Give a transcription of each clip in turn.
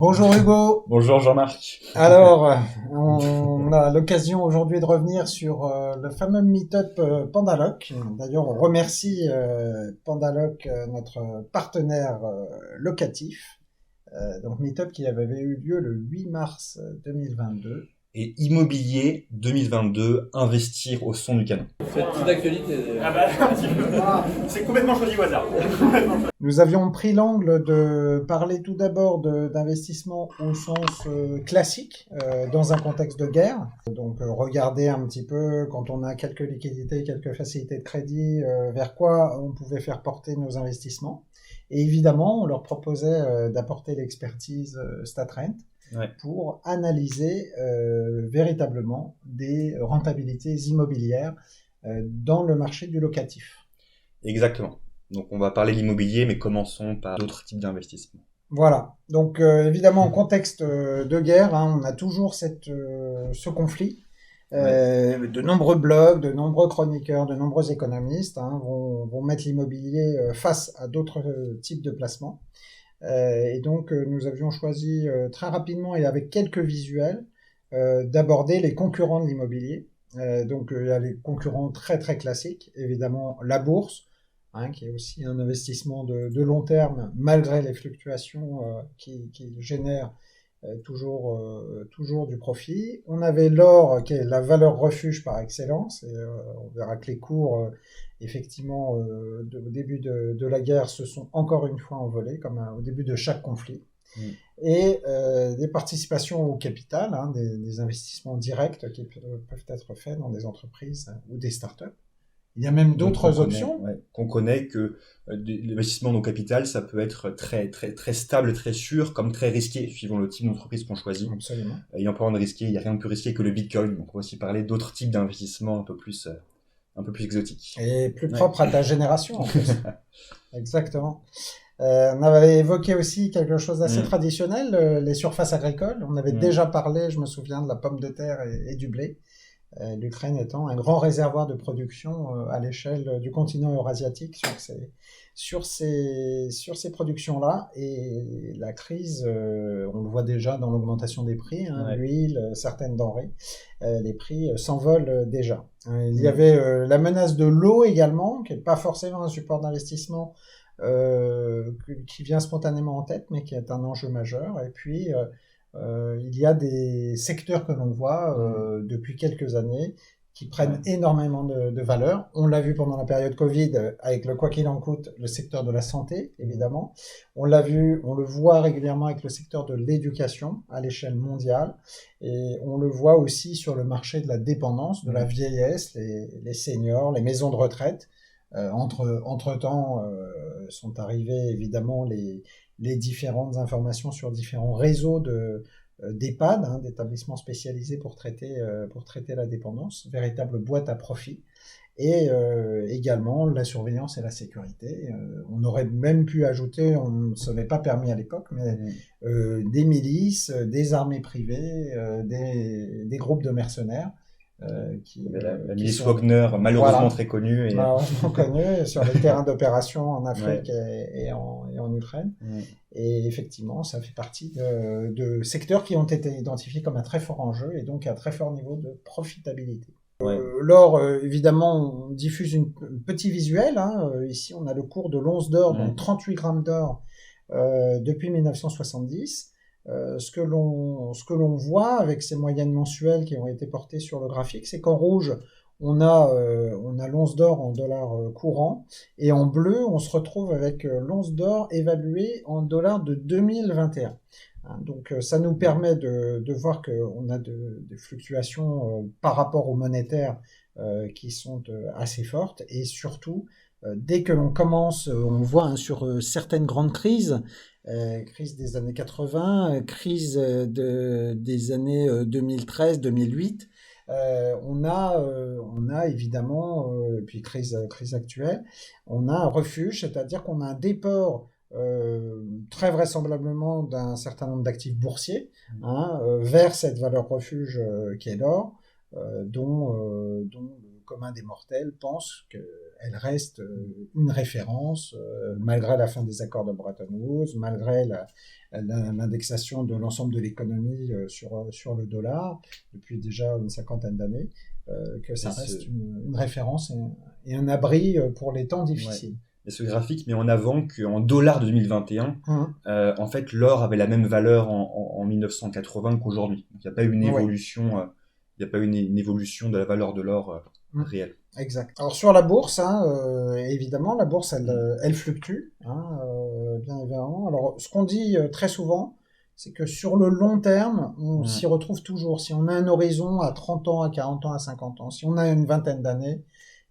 Bonjour Hugo. Bonjour Jean-Marc. Alors, on a l'occasion aujourd'hui de revenir sur le fameux meet-up Pandaloc. D'ailleurs, on remercie Pandaloc, notre partenaire locatif. Donc, meet-up qui avait eu lieu le 8 mars 2022. Et Immobilier 2022, investir au son du canon. Cette petite actualité. C'est complètement choisi au hasard. Nous avions pris l'angle de parler tout d'abord d'investissement au sens classique, dans un contexte de guerre. Donc regarder un petit peu, quand on a quelques liquidités, quelques facilités de crédit, vers quoi on pouvait faire porter nos investissements. Et évidemment, on leur proposait d'apporter l'expertise StatRent pour analyser véritablement des rentabilités immobilières dans le marché du locatif. Exactement. Donc on va parler de l'immobilier, mais commençons par d'autres types d'investissements. Voilà. Donc évidemment, en contexte de guerre, on a toujours ce conflit. De nombreux blogs, de nombreux chroniqueurs, de nombreux économistes vont mettre l'immobilier face à d'autres types de placements. Et donc nous avions choisi très rapidement et avec quelques visuels d'aborder les concurrents de l'immobilier. Donc il y a les concurrents très très classiques, évidemment la bourse, qui est aussi un investissement de long terme malgré les fluctuations qui génèrent toujours du profit. On avait l'or qui est la valeur refuge par excellence, et on verra que les cours effectivement au début de la guerre se sont encore une fois envolés comme au début de chaque conflit. Et des participations au capital, des investissements directs qui peuvent être faits dans des entreprises ou des startups. Il y a même d'autres options. Qu'on connaît que l'investissement au capital, ça peut être très, très, très stable, très sûr, comme très risqué, suivant le type d'entreprise qu'on choisit. Absolument. Ayant pas de risqué, il n'y a rien de plus risqué que le Bitcoin. Donc on va aussi parler d'autres types d'investissements un peu plus exotiques. Et plus propres à ta génération, en plus. Exactement. On avait évoqué aussi quelque chose d'assez traditionnel, les surfaces agricoles. On avait déjà parlé, je me souviens, de la pomme de terre et du blé. L'Ukraine étant un grand réservoir de production à l'échelle du continent eurasiatique sur ces productions-là. Et la crise, on le voit déjà dans l'augmentation des prix, l'huile, certaines denrées, les prix s'envolent déjà. Il y avait la menace de l'eau également, qui n'est pas forcément un support d'investissement qui vient spontanément en tête, mais qui est un enjeu majeur. Et puis il y a des secteurs que l'on voit depuis quelques années qui prennent énormément de valeur. On l'a vu pendant la période Covid avec le quoi qu'il en coûte, le secteur de la santé, évidemment. On le voit régulièrement avec le secteur de l'éducation à l'échelle mondiale. Et on le voit aussi sur le marché de la dépendance, de la vieillesse, les seniors, les maisons de retraite. Entre-temps, sont arrivées évidemment les différentes informations sur différents réseaux d'EHPAD, d'établissements spécialisés pour traiter la dépendance, véritable boîte à profit, et également la surveillance et la sécurité. On aurait même pu ajouter, on ne se l'est pas permis à l'époque, mais des milices, des armées privées, des groupes de mercenaires. La milice Wagner, malheureusement très connue. Malheureusement connue sur les terrains d'opération en Afrique et en Ukraine. Et effectivement, ça fait partie de secteurs qui ont été identifiés comme un très fort enjeu et donc un très fort niveau de profitabilité. L'or, évidemment, on diffuse un petit visuel. Ici, on a le cours de l'once d'or, donc 38 grammes d'or depuis 1970. Ce que l'on voit avec ces moyennes mensuelles qui ont été portées sur le graphique, c'est qu'en rouge, on a l'once d'or en dollars courants, et en bleu, on se retrouve avec l'once d'or évaluée en dollars de 2021. Donc ça nous permet de voir qu'on a des fluctuations par rapport au monétaire qui sont assez fortes, et surtout, dès que l'on commence, on voit sur certaines grandes crises, crise des années 80, crise des années 2013-2008, on a évidemment, et puis crise actuelle, on a un refuge, c'est-à-dire qu'on a un déport très vraisemblablement d'un certain nombre d'actifs boursiers vers cette valeur refuge qui est l'or, dont le commun des mortels pense qu'elle reste une référence malgré la fin des accords de Bretton Woods, malgré l'indexation de l'ensemble de l'économie sur le dollar depuis déjà une cinquantaine d'années, que ça reste une référence et un abri pour les temps difficiles. Ouais. Et ce graphique met en avant qu'en dollars de 2021, en fait, l'or avait la même valeur en 1980 qu'aujourd'hui. Donc, il n'y a pas eu une évolution, il n'y a pas eu une évolution de la valeur de l'or réelle. Exact. Alors sur la bourse, évidemment, la bourse, elle fluctue, bien évidemment. Alors ce qu'on dit très souvent, c'est que sur le long terme, on s'y retrouve toujours. Si on a un horizon à 30 ans, à 40 ans, à 50 ans, si on a une vingtaine d'années,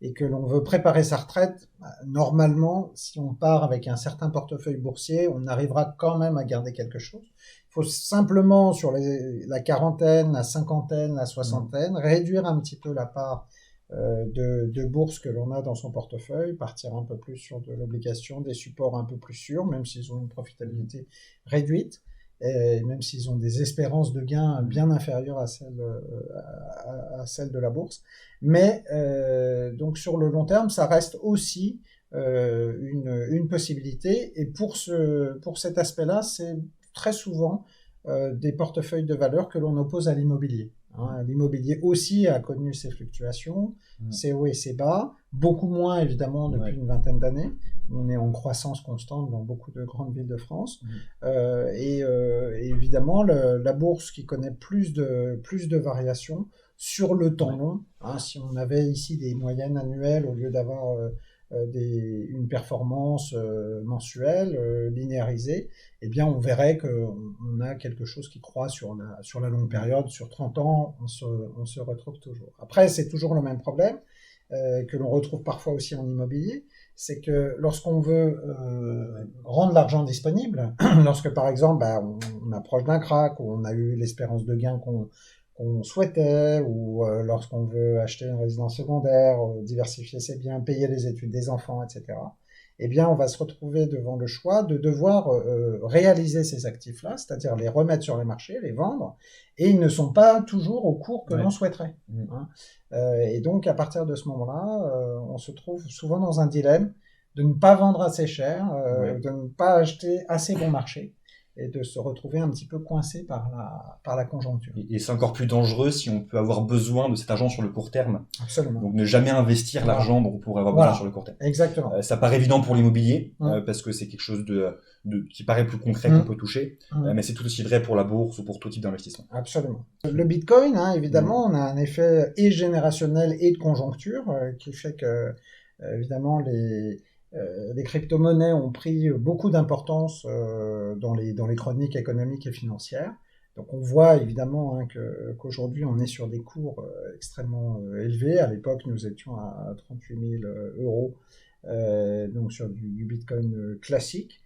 et que l'on veut préparer sa retraite, normalement, si on part avec un certain portefeuille boursier, on arrivera quand même à garder quelque chose. Il faut simplement, sur la quarantaine, la cinquantaine, la soixantaine, réduire un petit peu la part de bourse que l'on a dans son portefeuille, partir un peu plus sur de l'obligation, des supports un peu plus sûrs, même s'ils ont une profitabilité réduite, et même s'ils ont des espérances de gains bien inférieures à celles de la bourse. Mais donc sur le long terme, ça reste aussi une possibilité. Et pour cet aspect-là, c'est très souvent des portefeuilles de valeurs que l'on oppose à l'immobilier. L'immobilier aussi a connu ses fluctuations, ses hauts et ses bas, beaucoup moins évidemment depuis une vingtaine d'années. On est en croissance constante dans beaucoup de grandes villes de France. Et évidemment, la bourse qui connaît plus de variations sur le temps long. Si on avait ici des moyennes annuelles au lieu d'avoir une performance mensuelle linéarisée, eh bien on verrait qu'on a quelque chose qui croît sur la longue période. Sur 30 ans, on se retrouve toujours. Après, c'est toujours le même problème que l'on retrouve parfois aussi en immobilier, c'est que lorsqu'on veut rendre l'argent disponible, lorsque par exemple on approche d'un krach, ou on a eu l'espérance de gain qu'on souhaitait, ou lorsqu'on veut acheter une résidence secondaire, diversifier ses biens, payer les études des enfants, etc., eh bien, on va se retrouver devant le choix de devoir réaliser ces actifs-là, c'est-à-dire les remettre sur le marché, les vendre, et ils ne sont pas toujours au cours que l'on souhaiterait. Et donc, à partir de ce moment-là, on se trouve souvent dans un dilemme de ne pas vendre assez cher, de ne pas acheter assez bon marché, et de se retrouver un petit peu coincé par la conjoncture. Et c'est encore plus dangereux si on peut avoir besoin de cet argent sur le court terme. Absolument. Donc ne jamais investir l'argent dont on pourrait avoir besoin sur le court terme. Exactement. Ça paraît évident pour l'immobilier, parce que c'est quelque chose qui paraît plus concret qu'on peut toucher, mais c'est tout aussi vrai pour la bourse ou pour tout type d'investissement. Absolument. Le Bitcoin, évidemment, on a un effet et générationnel et de conjoncture qui fait que, évidemment, les crypto-monnaies ont pris beaucoup d'importance dans les chroniques économiques et financières. Donc on voit évidemment qu'aujourd'hui on est sur des cours extrêmement élevés. À l'époque nous étions à 38 000 euros donc sur du Bitcoin classique.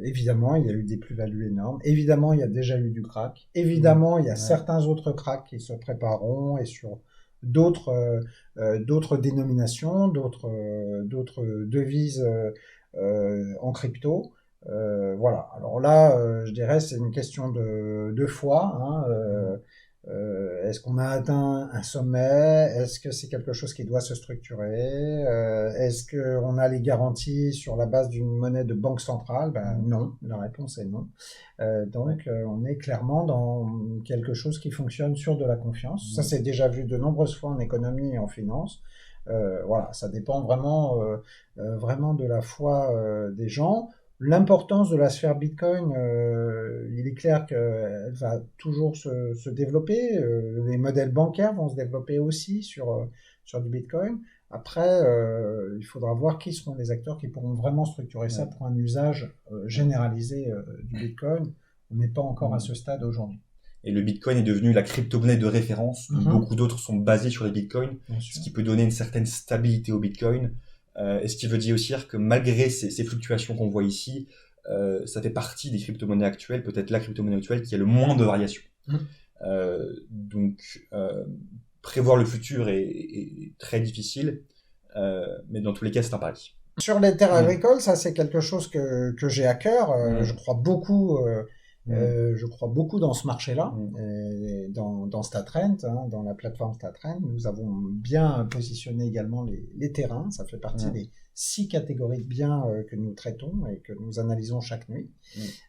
Évidemment il y a eu des plus-values énormes. Évidemment il y a déjà eu du crack. Évidemment il y a certains autres cracks qui se prépareront et sur d'autres dénominations, d'autres devises en crypto. Voilà. Alors là, je dirais, c'est une question de foi. Est-ce qu'on a atteint un sommet? Est-ce que c'est quelque chose qui doit se structurer? Est-ce qu'on a les garanties sur la base d'une monnaie de banque centrale? Non, la réponse est non. Donc, on est clairement dans quelque chose qui fonctionne sur de la confiance. Ça, c'est déjà vu de nombreuses fois en économie et en finance. Voilà, ça dépend vraiment de la foi des gens. L'importance de la sphère Bitcoin, il est clair qu'elle va toujours se développer. Les modèles bancaires vont se développer aussi sur du Bitcoin. Après, il faudra voir qui seront les acteurs qui pourront vraiment structurer ça pour un usage généralisé du Bitcoin. On n'est pas encore à ce stade aujourd'hui. Et le Bitcoin est devenu la crypto-monnaie de référence. Beaucoup d'autres sont basés sur les Bitcoins, ce qui peut donner une certaine stabilité au Bitcoin. Et ce qui veut dire aussi que malgré ces fluctuations qu'on voit ici, ça fait partie des crypto-monnaies actuelles, peut-être la crypto-monnaie actuelle qui a le moins de variations. Donc, prévoir le futur est très difficile, mais dans tous les cas, c'est un pari. Sur les terres agricoles, ça c'est quelque chose que j'ai à cœur. Je crois beaucoup Je crois beaucoup dans ce marché-là, et dans StatRent, dans la plateforme StatRent. Nous avons bien positionné également les terrains. Ça fait partie des 6 catégories de biens que nous traitons et que nous analysons chaque nuit.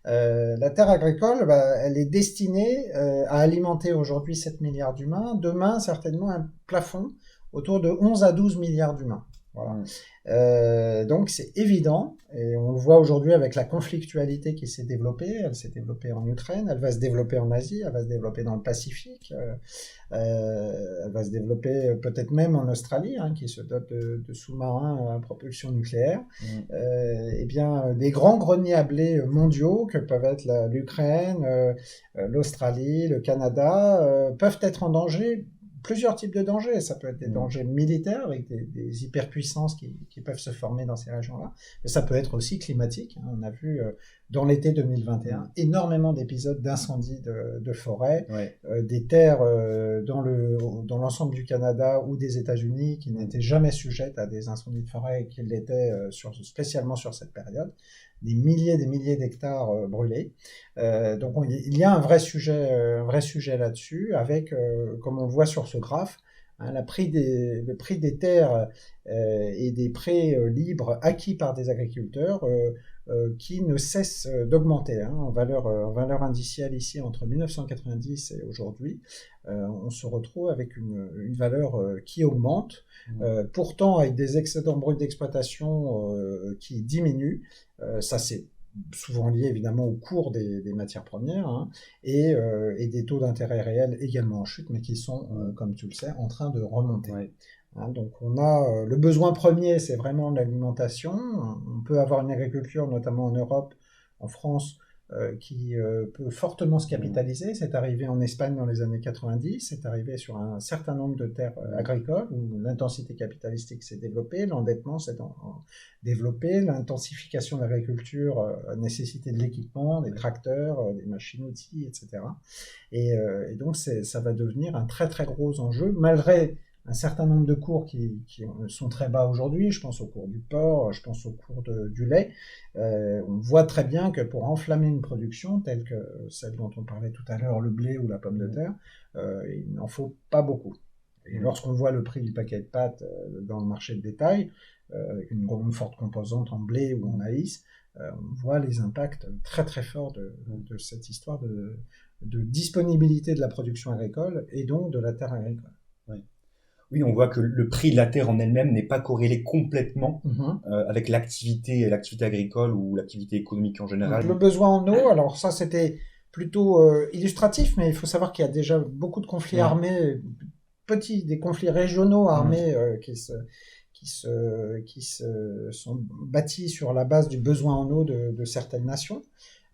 La terre agricole, elle est destinée à alimenter aujourd'hui 7 milliards d'humains. Demain, certainement un plafond autour de 11 à 12 milliards d'humains. Voilà. Donc c'est évident, et on le voit aujourd'hui avec la conflictualité qui s'est développée. Elle s'est développée en Ukraine, elle va se développer en Asie, elle va se développer dans le Pacifique, elle va se développer peut-être même en Australie, qui se dote de sous-marins à propulsion nucléaire. Et bien, des grands greniers à blé mondiaux que peuvent être l'Ukraine, l'Australie, le Canada, peuvent être en danger. Plusieurs types de dangers. Ça peut être des dangers militaires avec des hyperpuissances qui peuvent se former dans ces régions-là, mais ça peut être aussi climatique. On a vu dans l'été 2021 énormément d'épisodes d'incendies de forêt, des terres dans l'ensemble du Canada ou des États-Unis qui n'étaient jamais sujettes à des incendies de forêt et qui l'étaient spécialement sur cette période. Des milliers d'hectares brûlés. Donc il y a un vrai sujet là-dessus, avec, comme on le voit sur ce graphe, le prix des terres et des prêts libres acquis par des agriculteurs qui ne cessent d'augmenter en valeur indicielle ici entre 1990 et aujourd'hui. On se retrouve avec une valeur qui augmente, pourtant avec des excédents bruts d'exploitation qui diminuent. Ça c'est souvent lié évidemment au cours des matières premières et des taux d'intérêt réels également en chute, mais qui sont, comme tu le sais, en train de remonter. Donc on a le besoin premier, c'est vraiment l'alimentation. On peut avoir une agriculture, notamment en Europe, en France, qui peut fortement se capitaliser. C'est arrivé en Espagne dans les années 90, c'est arrivé sur un certain nombre de terres agricoles où l'intensité capitalistique s'est développée, l'endettement s'est développé, l'intensification de l'agriculture a nécessité de l'équipement, des tracteurs, des machines-outils, etc. Et donc ça va devenir un très très gros enjeu, malgré un certain nombre de cours qui sont très bas aujourd'hui. Je pense au cours du porc, je pense au cours du lait. On voit très bien que pour enflammer une production telle que celle dont on parlait tout à l'heure, le blé ou la pomme de terre, il n'en faut pas beaucoup. Et lorsqu'on voit le prix du paquet de pâtes dans le marché de détail, avec une forte composante en blé ou en maïs, on voit les impacts très très forts de cette histoire de disponibilité de la production agricole et donc de la terre agricole. Oui, on voit que le prix de la terre en elle-même n'est pas corrélé complètement avec l'activité agricole ou l'activité économique en général. Donc, le besoin en eau, alors ça c'était plutôt illustratif, mais il faut savoir qu'il y a déjà beaucoup de conflits armés, des conflits régionaux armés qui sont bâtis sur la base du besoin en eau de certaines nations.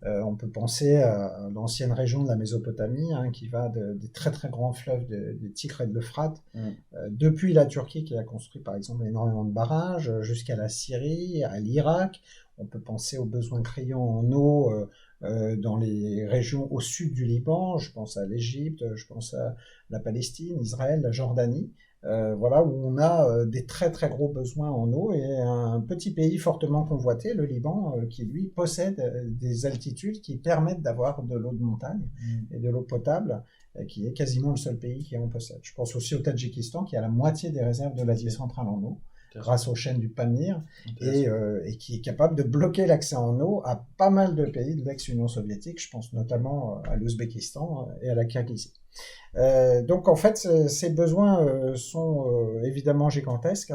On peut penser à l'ancienne région de la Mésopotamie, qui va des très très grands fleuves des Tigre et de l'Euphrate, depuis la Turquie qui a construit par exemple énormément de barrages, jusqu'à la Syrie, à l'Irak. On peut penser aux besoins criants en eau dans les régions au sud du Liban, je pense à l'Égypte, je pense à la Palestine, Israël, la Jordanie. Voilà, où on a des très très gros besoins en eau, et un petit pays fortement convoité, le Liban, qui lui possède des altitudes qui permettent d'avoir de l'eau de montagne et de l'eau potable, qui est quasiment le seul pays qui en possède. Je pense aussi au Tadjikistan, qui a la moitié des réserves de l'Asie centrale en eau, grâce aux chaînes du Pamir, et qui est capable de bloquer l'accès en eau à pas mal de pays de l'ex-Union soviétique. Je pense notamment à l'Ouzbékistan et à la Kirghizie. Donc en fait ces besoins sont évidemment gigantesques,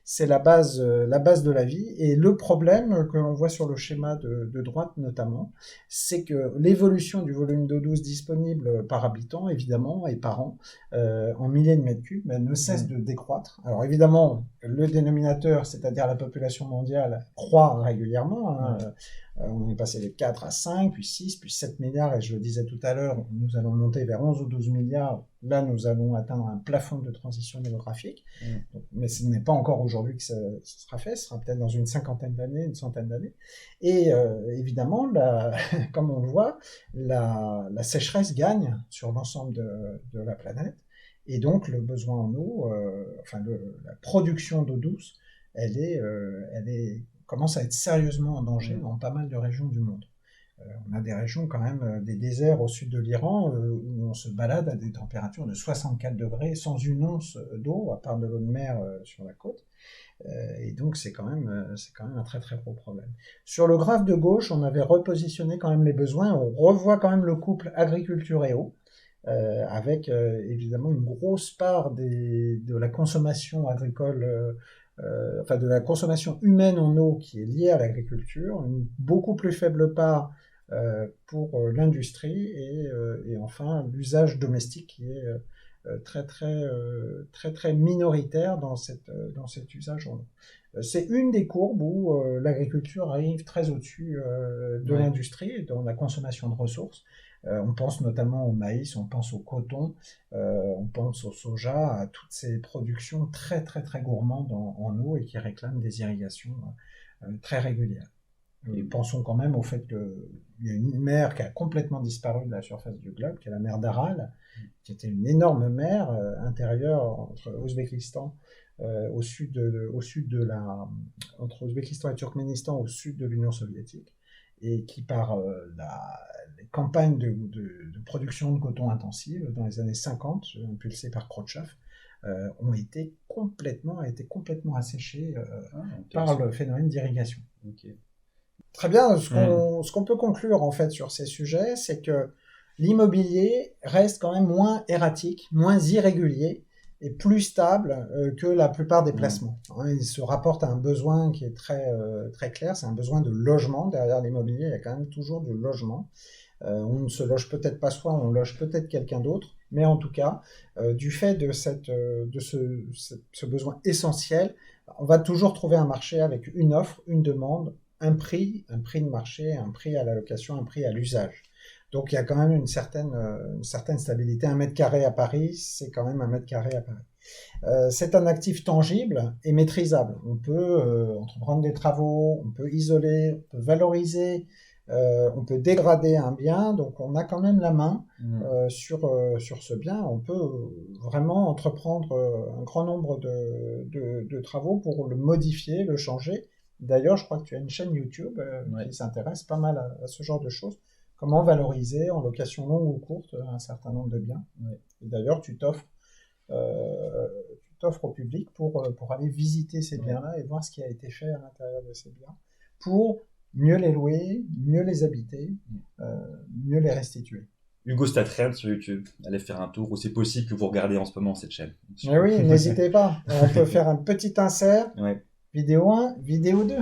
c'est la base de la vie, et le problème que l'on voit sur le schéma de droite notamment, c'est que l'évolution du volume d'eau douce disponible par habitant évidemment et par an en milliers de mètres cubes ne cesse de décroître. Alors évidemment le dénominateur, c'est-à-dire la population mondiale, croît régulièrement, on est passé de 4 à 5, puis 6, puis 7 milliards, et je le disais tout à l'heure, nous allons monter vers 11 ou 12 milliards. Là, nous allons atteindre un plafond de transition démographique. Donc, mais ce n'est pas encore aujourd'hui que ça sera fait, ce sera peut-être dans une cinquantaine d'années, une centaine d'années. Et évidemment, comme on le voit, la sécheresse gagne sur l'ensemble de la planète. Et donc, le besoin en eau, la production d'eau douce, elle commence à être sérieusement en danger dans pas mal de régions du monde. On a des régions quand même, des déserts au sud de l'Iran où on se balade à des températures de 64 degrés sans une once d'eau, à part de l'eau de mer sur la côte. Et donc c'est quand même un très très gros problème. Sur le graphe de gauche, on avait repositionné quand même les besoins. On revoit quand même le couple agriculture et eau, avec évidemment une grosse part de la consommation agricole. Enfin de la consommation humaine en eau qui est liée à l'agriculture, une beaucoup plus faible part pour l'industrie et enfin l'usage domestique qui est très minoritaire dans cet usage en eau. C'est une des courbes où l'agriculture arrive très au-dessus de l'industrie et dans la consommation de ressources. On pense notamment au maïs, on pense au coton, on pense au soja, à toutes ces productions très gourmandes en eau et qui réclament des irrigations très régulières. Et pensons quand même au fait qu'il y a une mer qui a complètement disparu de la surface du globe, qui est la mer d'Aral, qui était une énorme mer intérieure entre Ouzbékistan, entre Ouzbékistan et Turkménistan, au sud de l'Union soviétique, et qui par les campagnes de production de coton intensive dans les années 50, impulsées par Khrouchtchev, a été complètement asséchées par le phénomène d'irrigation. Okay. Très bien, ce qu'on peut conclure en fait sur ces sujets, c'est que l'immobilier reste quand même moins erratique, moins irrégulier et plus stable que la plupart des placements. Il se rapporte à un besoin qui est très clair, c'est un besoin de logement. Derrière l'immobilier, il y a quand même toujours du logement. On ne se loge peut-être pas soi, on loge peut-être quelqu'un d'autre, mais en tout cas, du fait de ce besoin essentiel, on va toujours trouver un marché avec une offre, une demande, un prix de marché, un prix à la location, un prix à l'usage. Donc il y a quand même une certaine stabilité. 1 mètre carré à Paris, c'est quand même 1 mètre carré à Paris. C'est un actif tangible et maîtrisable. On peut entreprendre des travaux, on peut isoler, on peut valoriser, on peut dégrader un bien. Donc on a quand même la main sur ce bien. On peut vraiment entreprendre un grand nombre de travaux pour le modifier, le changer. D'ailleurs, je crois que tu as une chaîne YouTube qui s'intéresse pas mal à ce genre de choses. Comment valoriser en location longue ou courte un certain nombre de biens. Et d'ailleurs, tu t'offres au public pour aller visiter ces biens-là et voir ce qui a été fait à l'intérieur de ces biens pour mieux les louer, mieux les habiter, mieux les restituer. Hugo Statrel sur YouTube, allez faire un tour, ou c'est possible que vous regardez en ce moment cette chaîne. Mais oui, n'hésitez pas. On peut faire un petit insert. Vidéo 1, vidéo 2.